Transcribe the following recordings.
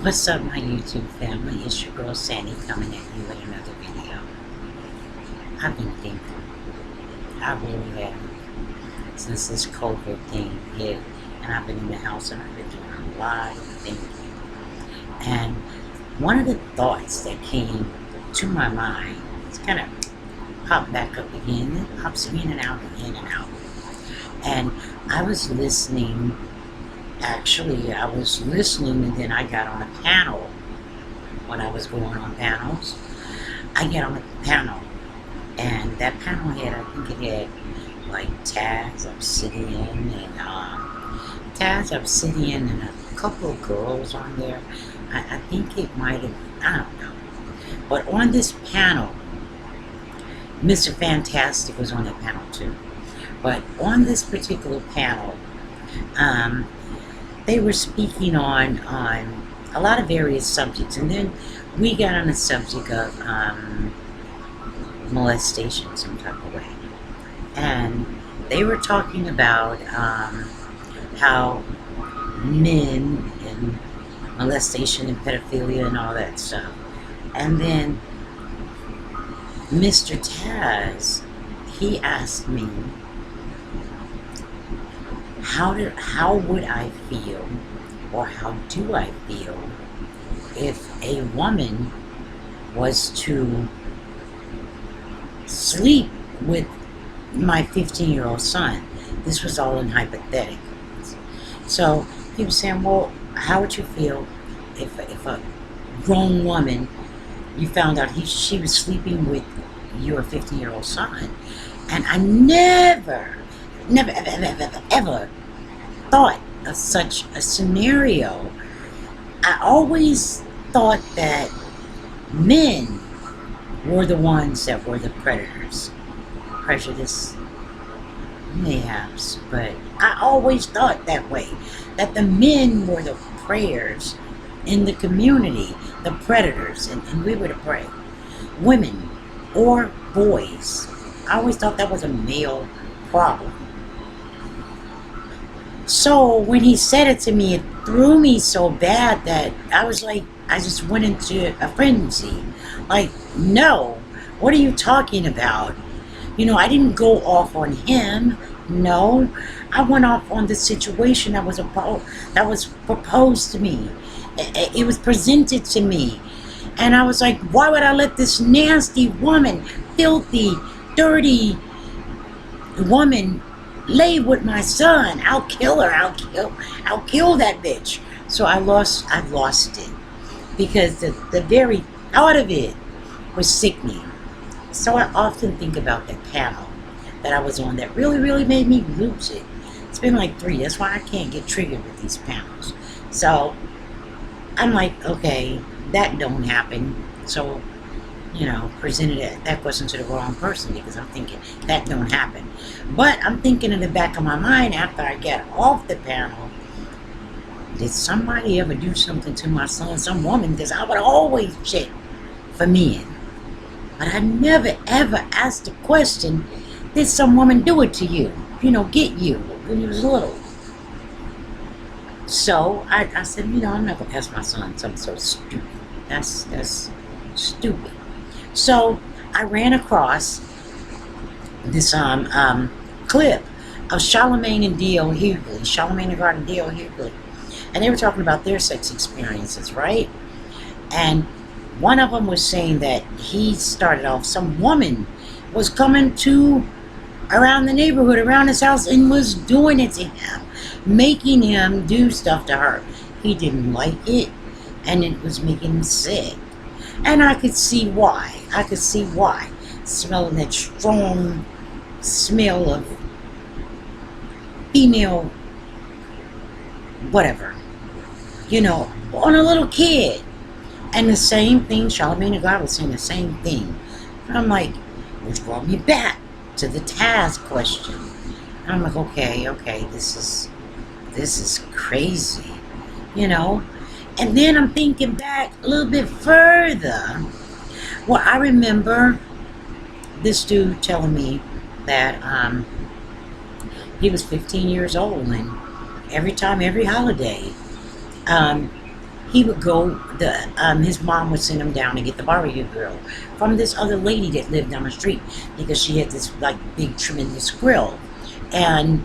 What's up, my YouTube family? It's your girl Sandy coming at you with another video. I've been thinking, I really have, since this COVID thing hit, and I've been in the house and I've been doing a lot of thinking. And one of the thoughts that came to my mind, it's kind of popped back up again, it pops in and out and in and out. And I was listening. Actually, I was listening, and then I got on a panel. When I was going on panels, I get on a panel, and that panel had, I think it had like Taz Obsidian and a couple of girls on there. I think it might have, I don't know. But on this panel, Mr. Fantastic was on that panel too. But on this particular panel, they were speaking on a lot of various subjects, and then we got on the subject of molestation some type of way. And they were talking about how men and molestation and pedophilia and all that stuff. And then Mr. Taz, he asked me, how would I feel, or how do I feel, if a woman was to sleep with my 15-year-old son? This was all in hypotheticals. So he was saying, well, how would you feel if a grown woman, you found out she was sleeping with your 15-year-old son? And I never ever thought of such a scenario. I always thought that men were the ones that were the predators. Prejudice, mayhaps, but I always thought that way, that the men were the preyers in the community, the predators, and we were the prey. Women or boys. I always thought that was a male problem. So when he said it to me, it threw me so bad that I was like, I just went into a frenzy. Like, no, what are you talking about? You know, I didn't go off on him. No, I went off on the situation that was proposed to me. It was presented to me. And I was like, why would I let this nasty woman, filthy, dirty woman lay with my son? I'll kill her. I'll kill that bitch. So I lost it, because the very thought of it was sickening. So I often think about that panel that I was on that really made me lose it. It's been like 3. That's why I can't get triggered with these panels. So I'm like, okay, that don't happen. So, you know, presented that question to the wrong person, because I'm thinking that don't happen. But I'm thinking in the back of my mind, after I get off the panel, did somebody ever do something to my son, some woman? Because I would always check for men. But I never ever asked the question, did some woman do it to you? You know, get you when you was little. So I said, you know, I'm not going to ask my son something so stupid. That's stupid. So I ran across this clip of Charlamagne and D.L. Hughley, Charlamagne the God and D.L. Hughley, and they were talking about their sex experiences, right? And one of them was saying that he started off, some woman was coming to around the neighborhood, around his house, and was doing it to him, making him do stuff to her. He didn't like it, and it was making him sick. And I could see why. Smelling that strong smell of female whatever, you know, on a little kid. And the same thing, Charlamagne the God was saying the same thing. And I'm like, which brought me back to the Taz question. And I'm like, okay, this is crazy, you know. And then I'm thinking back a little bit further. Well, I remember this dude telling me that he was 15 years old, and every holiday, he would go, his mom would send him down to get the barbecue grill from this other lady that lived down the street, because she had this like big tremendous grill. And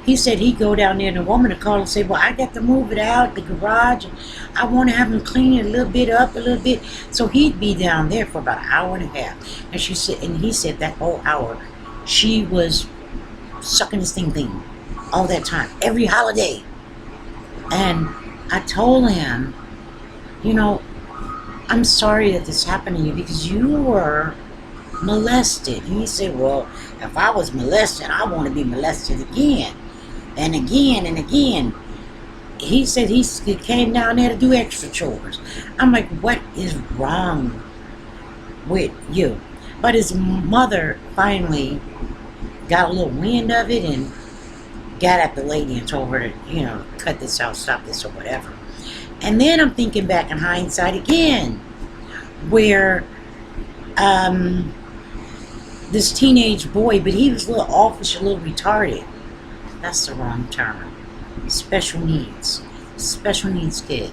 he said he'd go down there and the woman would call and say, well, I got to move it out the garage. I want to have him clean it a little bit up a little bit. So he'd be down there for about an hour and a half. And he said that whole hour she was sucking this thing clean all that time, every holiday. And I told him, you know, I'm sorry that this happened to you because you were molested. And he said, well, if I was molested, I want to be molested again and again and again. He said he came down there to do extra chores. I'm like, what is wrong with you? But his mother finally got a little wind of it and got at the lady and told her to, you know, cut this out, stop this, or whatever. And then I'm thinking back in hindsight again, where this teenage boy, but he was a little offish, a little retarded. That's the wrong term. Special needs kid.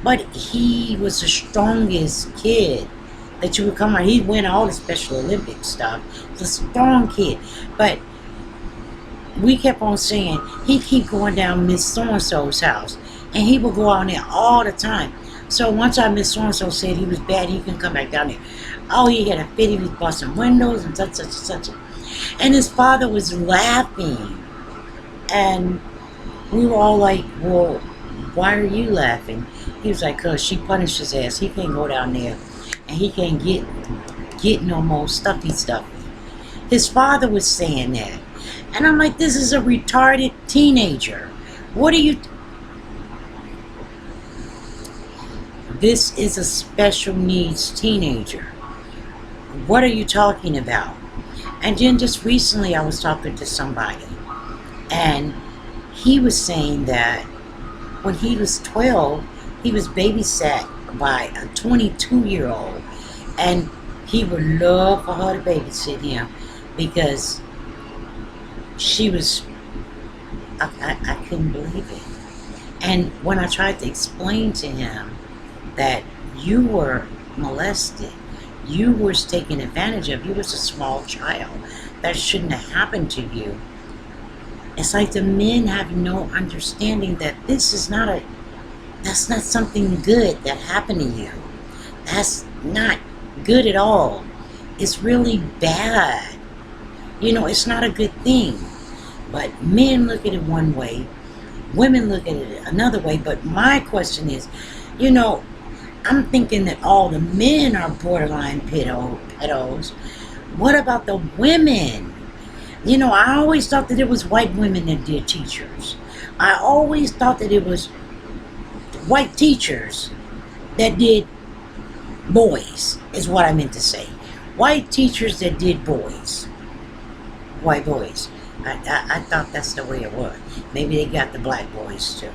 But he was the strongest kid that you would come around. He win all the Special Olympic stuff. He's a strong kid. But we kept on saying he'd keep going down Miss So-and-so's house. And he would go out there all the time. So one time Miss So-and-so said he was bad, he couldn't come back down there. Oh, he had a fit, he was busting windows and such and such. And his father was laughing. And we were all like, well, why are you laughing? He was like, because she punished his ass. He can't go down there. And he can't get no more stuffy. His father was saying that. And I'm like, this is a retarded teenager. What are you... This is a special needs teenager. What are you talking about? And then just recently I was talking to somebody. And he was saying that when he was 12, he was babysat by a 22-year-old. And he would love for her to babysit him because she was... I couldn't believe it. And when I tried to explain to him that you were molested, you were taken advantage of, you was a small child, that shouldn't have happened to you. It's like the men have no understanding that this is not that's not something good that happened to you. That's not good at all. It's really bad. You know, it's not a good thing. But men look at it one way, women look at it another way. But my question is, you know, I'm thinking that all the men are borderline pedos. What about the women? You know, I always thought that it was white women that did teachers. I always thought that it was white teachers that did boys, is what I meant to say. White teachers that did boys. White boys. I thought that's the way it was. Maybe they got the black boys too.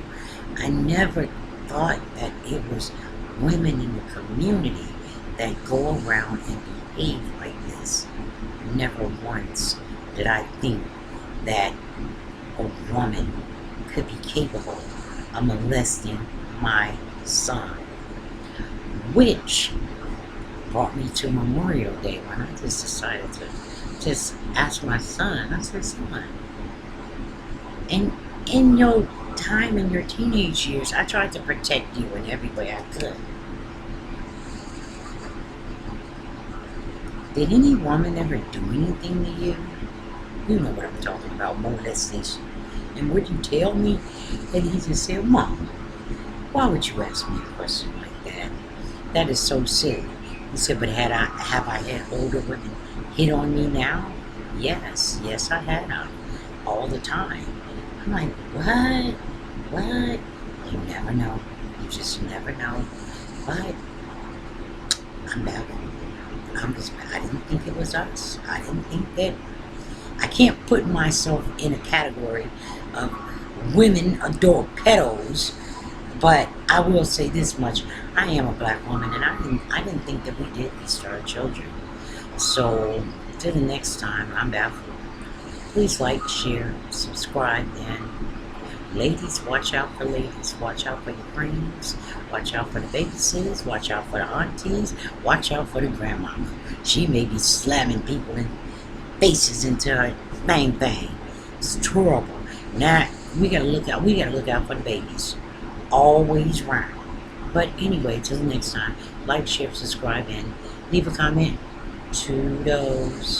I never thought that it was women in the community that go around and behave like this. Never once did I think that a woman could be capable of molesting my son. Which brought me to Memorial Day when I just decided to just ask my son. I said, son, and in your time in your teenage years, I tried to protect you in every way I could. Did any woman ever do anything to you? You know what I'm talking about, molestation. And would you tell me? And he just said, Mom, why would you ask me a question like that? That is so silly. He said, but have I had older women hit on me now? Yes, I had all the time. I'm like, what? You never know. You just never know. But I'm baffled. I didn't think it was us. I didn't think that. I can't put myself in a category of women adult pedos, but I will say this much: I am a black woman, and I didn't think that we did this to our children. So, till the next time, I'm baffled. Please like, share, subscribe, and Ladies, watch out for ladies. Watch out for your friends. Watch out for the babysitters. Watch out for the aunties. Watch out for the grandmama. She may be slamming people in faces into her bang bang. It's terrible. Now we gotta look out. We gotta look out for the babies. Always round. But anyway, till the next time, like, share, subscribe, and leave a comment. Toodles.